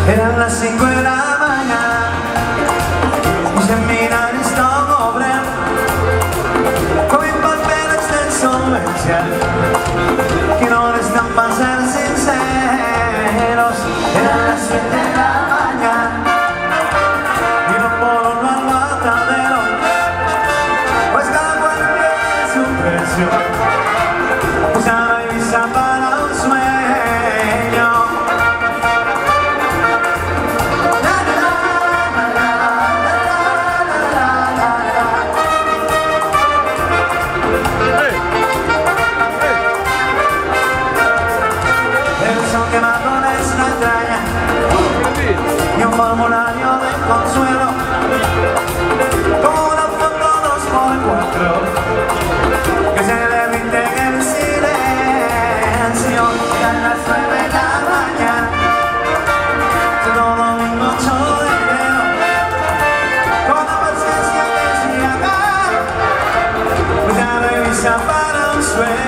Eran las 5 de la mañana y se mira listo hombre con mi papel extenso comercial que no les dan para ser sinceros. Eran las 7 de la mañana y no puedo no al matadero, pues cada cual tiene su precio. Usa la divisa para un sueño. Que más no les extraña y un formulario de consuelo con una foto 2x4 que se derrite en el silencio. Eran las 9 de la mañana, todo domingo 8 de enero, con la paciencia que se acaba, una revisa para un sueño.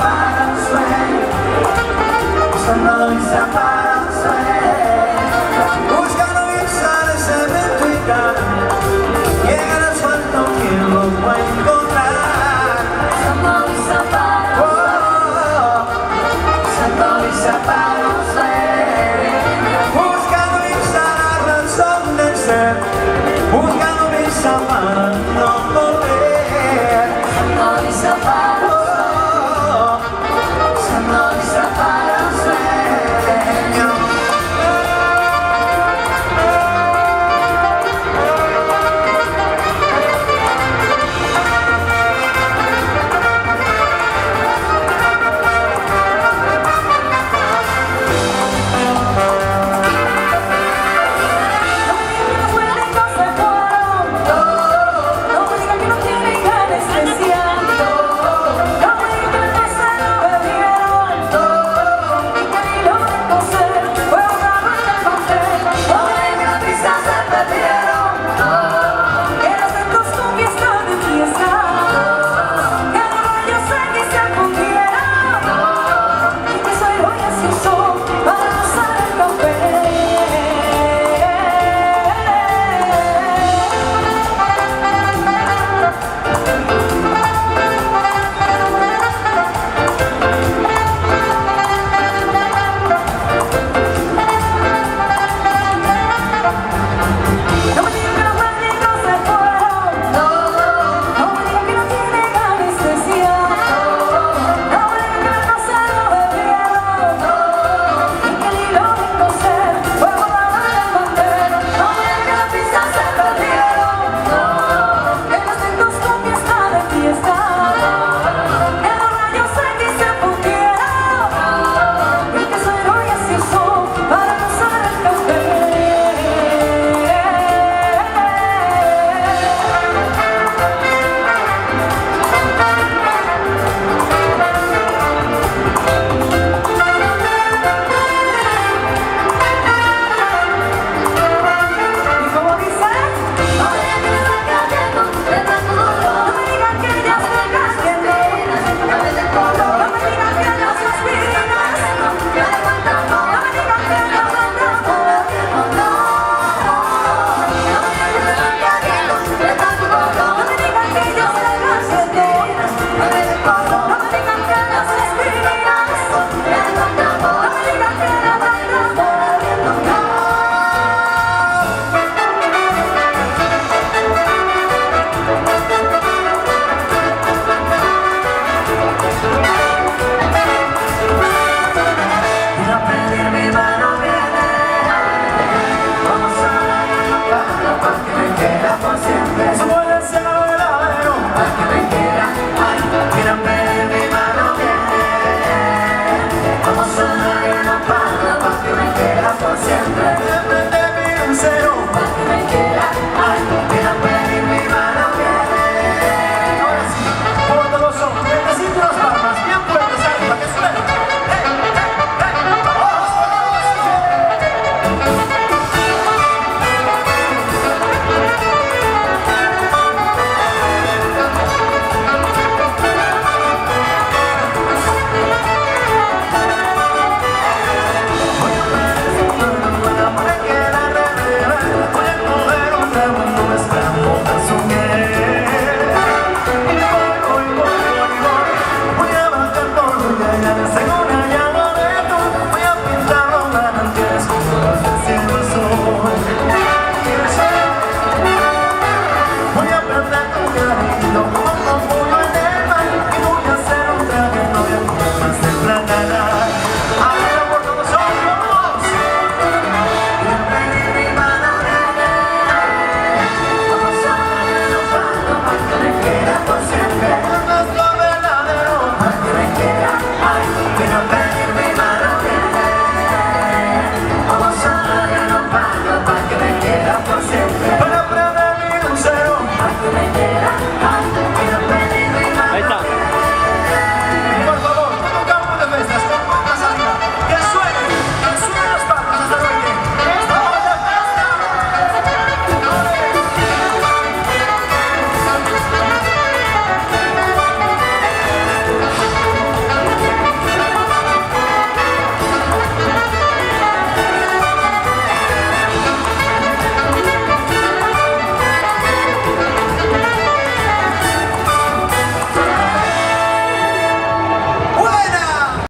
Para un sueño, usando mis zapatos.